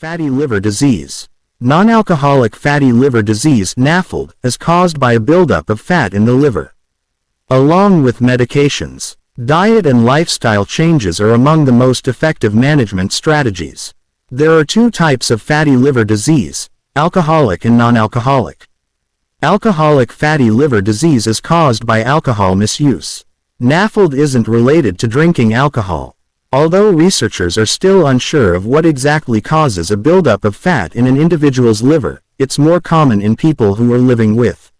Fatty liver disease. Non-alcoholic fatty liver disease (NAFLD) is caused by a buildup of fat in the liver. Along with medications, diet and lifestyle changes are among the most effective management strategies. There are two types of fatty liver disease: alcoholic and non-alcoholic. Alcoholic fatty liver disease is caused by alcohol misuse. NAFLD isn't related to drinking alcohol, although researchers are still unsure of what exactly causes a buildup of fat in an individual's liver. It's more common in people who are living with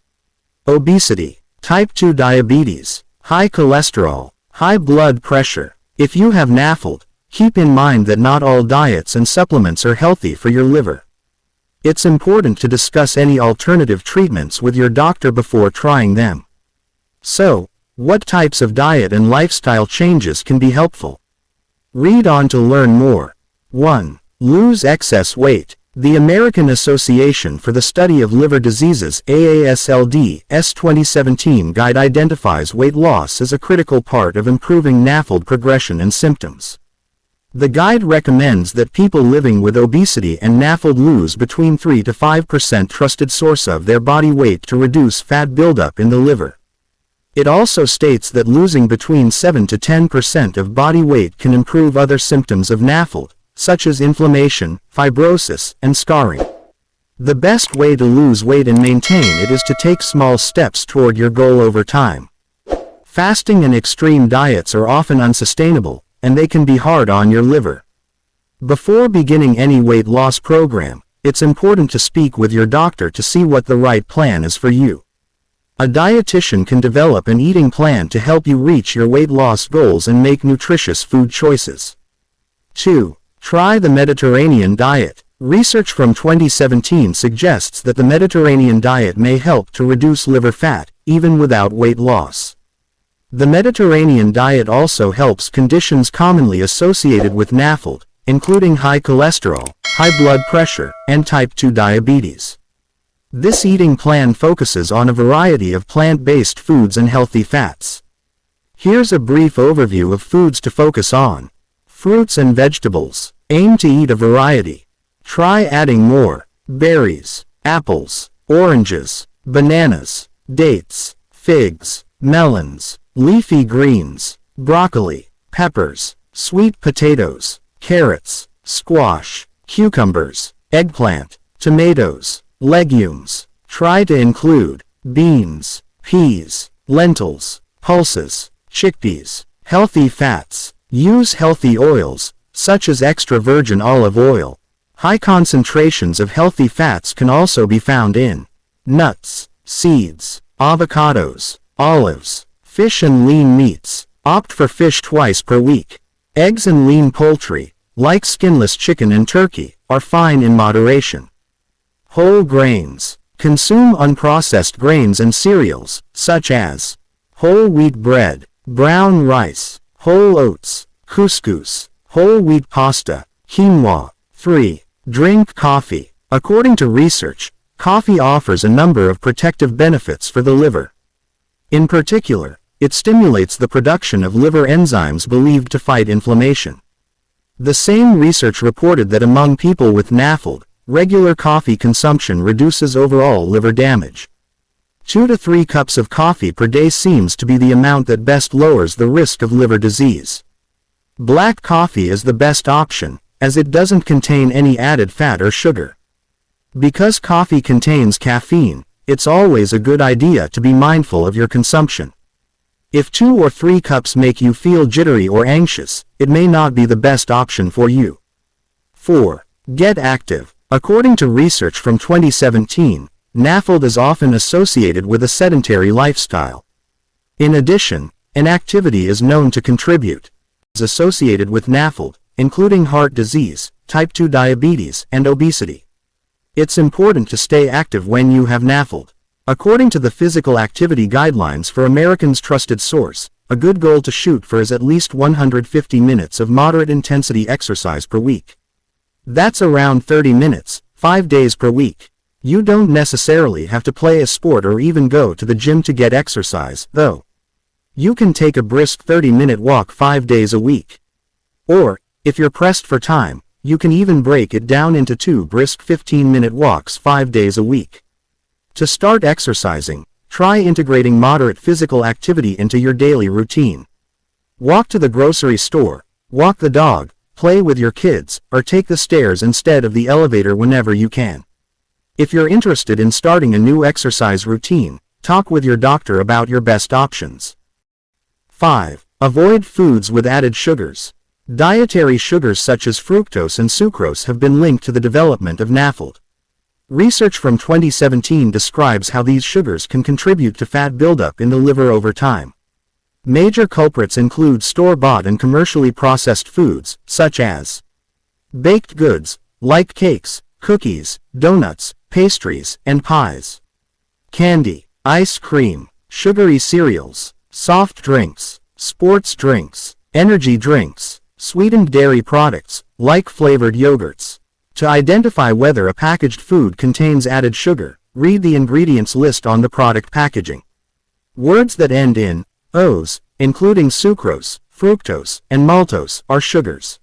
obesity, type 2 diabetes, high cholesterol, high blood pressure. If you have NAFLD, keep in mind that not all diets and supplements are healthy for your liver. It's important to discuss any alternative treatments with your doctor before trying them. So, what types of diet and lifestyle changes can be helpful? Read on to learn more. 1. Lose excess weight. The American Association for the Study of Liver Diseases (AASLD's) 2017 guide identifies weight loss as a critical part of improving NAFLD progression and symptoms. The guide recommends that people living with obesity and NAFLD lose between 3 to 5% trusted source of their body weight to reduce fat buildup in the liver. It also states that losing between 7 to 10% of body weight can improve other symptoms of NAFLD, such as inflammation, fibrosis, and scarring. The best way to lose weight and maintain it is to take small steps toward your goal over time. Fasting and extreme diets are often unsustainable, and they can be hard on your liver. Before beginning any weight loss program, it's important to speak with your doctor to see what the right plan is for you. A dietitian can develop an eating plan to help you reach your weight loss goals and make nutritious food choices. 2. Try the Mediterranean diet. Research from 2017 suggests that the Mediterranean diet may help to reduce liver fat, even without weight loss. The Mediterranean diet also helps conditions commonly associated with NAFLD, including high cholesterol, high blood pressure, and type 2 diabetes. This eating plan focuses on a variety of plant-based foods and healthy fats. Here's a brief overview of foods to focus on. Fruits and vegetables. Aim to eat a variety. Try adding more berries, apples, oranges, bananas, dates, figs, melons, leafy greens, broccoli, peppers, sweet potatoes, carrots, squash, cucumbers, eggplant, tomatoes, legumes. Try to include beans, peas, lentils, pulses, chickpeas. Healthy fats. Use healthy oils, such as extra virgin olive oil. High concentrations of healthy fats can also be found in nuts, seeds, avocados, olives, fish and lean meats. Opt for fish twice per week. Eggs and lean poultry, like skinless chicken and turkey, are fine in moderation. Whole grains. Consume unprocessed grains and cereals, such as whole wheat bread, brown rice, whole oats, couscous, whole wheat pasta, quinoa. 3. Drink coffee. According to research, coffee offers a number of protective benefits for the liver. In particular, it stimulates the production of liver enzymes believed to fight inflammation. The same research reported that among people with NAFLD, regular coffee consumption reduces overall liver damage. 2 to 3 cups of coffee per day seems to be the amount that best lowers the risk of liver disease. Black coffee is the best option, as it doesn't contain any added fat or sugar. Because coffee contains caffeine, it's always a good idea to be mindful of your consumption. If 2 or 3 cups make you feel jittery or anxious, it may not be the best option for you. 4. Get active. According to research from 2017, NAFLD is often associated with a sedentary lifestyle. In addition, inactivity is known to contribute associated with NAFLD, including heart disease, type 2 diabetes, and obesity. It's important to stay active when you have NAFLD. According to the Physical Activity Guidelines for Americans' trusted source, a good goal to shoot for is at least 150 minutes of moderate intensity exercise per week. That's around 30 minutes, 5 days per week. You don't necessarily have to play a sport or even go to the gym to get exercise, though. You can take a brisk 30-minute walk 5 days a week. Or, if you're pressed for time, You can even break it down into 2 brisk 15-minute walks 5 days a week. To start exercising, try integrating moderate physical activity into your daily routine. Walk to the grocery store, walk the dog, play with your kids, or take the stairs instead of the elevator whenever you can. If you're interested in starting a new exercise routine, talk with your doctor about your best options. 5. Avoid foods with added sugars. Dietary sugars such as fructose and sucrose have been linked to the development of NAFLD. Research from 2017 describes how these sugars can contribute to fat buildup in the liver over time. Major culprits include store-bought and commercially processed foods, such as baked goods, like cakes, cookies, donuts, pastries, and pies, candy, ice cream, sugary cereals, soft drinks, sports drinks, energy drinks, sweetened dairy products, like flavored yogurts. To identify whether a packaged food contains added sugar, read the ingredients list on the product packaging. Words that end in "-ose", including sucrose, fructose, and maltose, are sugars.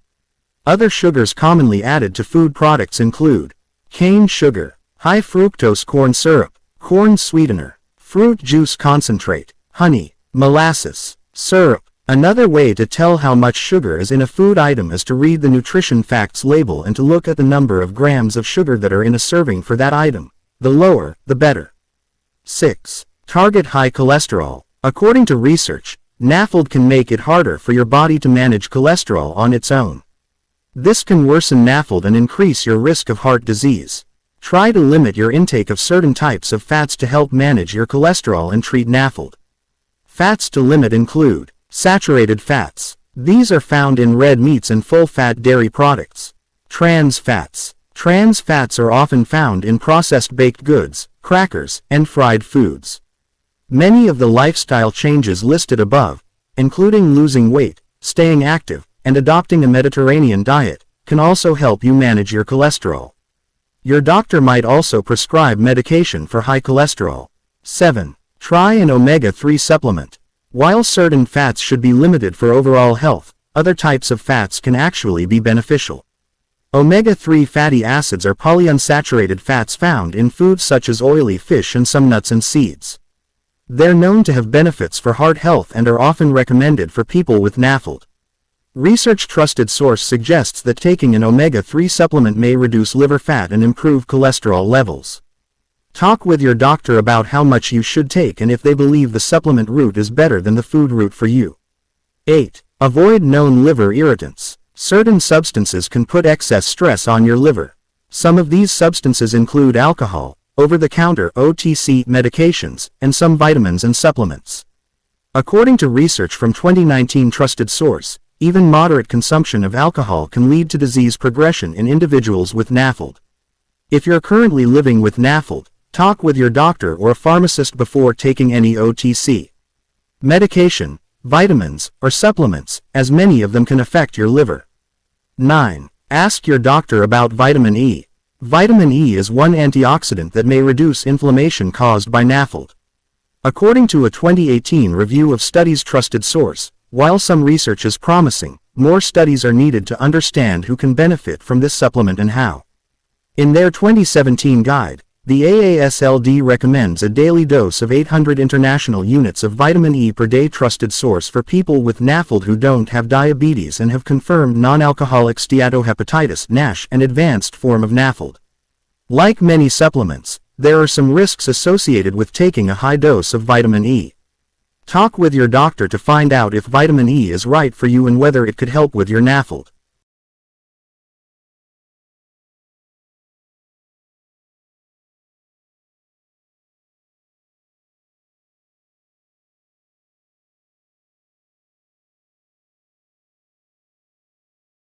Other sugars commonly added to food products include cane sugar, high fructose corn syrup, corn sweetener, fruit juice concentrate, honey, molasses, syrup. Another way to tell how much sugar is in a food item is to read the nutrition facts label and to look at the number of grams of sugar that are in a serving for that item. The lower, the better. 6. Target high cholesterol. According to research, NAFLD can make it harder for your body to manage cholesterol on its own. This can worsen NAFLD and increase your risk of heart disease. Try to limit your intake of certain types of fats to help manage your cholesterol and treat NAFLD. Fats to limit include saturated fats. These are found in red meats and full-fat dairy products. Trans fats. Trans fats are often found in processed baked goods, crackers, and fried foods. Many of the lifestyle changes listed above, including losing weight, staying active, and adopting a Mediterranean diet, can also help you manage your cholesterol. Your doctor might also prescribe medication for high cholesterol. 7. Try an omega-3 supplement. While certain fats should be limited for overall health, other types of fats can actually be beneficial. Omega-3 fatty acids are polyunsaturated fats found in foods such as oily fish and some nuts and seeds. They're known to have benefits for heart health and are often recommended for people with NAFLD. Research trusted source suggests that taking an omega-3 supplement may reduce liver fat and improve cholesterol levels. Talk with your doctor about how much you should take and if they believe the supplement route is better than the food route for you. 8. Avoid known liver irritants. Certain substances can put excess stress on your liver. Some of these substances include alcohol, over-the-counter OTC medications, and some vitamins and supplements. According to research from 2019 trusted source, even moderate consumption of alcohol can lead to disease progression in individuals with NAFLD. If you're currently living with NAFLD, talk with your doctor or a pharmacist before taking any OTC medication, vitamins, or supplements, as many of them can affect your liver. 9. Ask your doctor about vitamin E. Vitamin E is one antioxidant that may reduce inflammation caused by NAFLD. According to a 2018 review of studies trusted source, while some research is promising, more studies are needed to understand who can benefit from this supplement and how. In their 2017 guide, the AASLD recommends a daily dose of 800 international units of vitamin E per day. Trusted source for people with NAFLD who don't have diabetes and have confirmed non-alcoholic steatohepatitis (NASH), an advanced form of NAFLD. Like many supplements, there are some risks associated with taking a high dose of vitamin E. Talk with your doctor to find out if vitamin E is right for you and whether it could help with your NAFLD.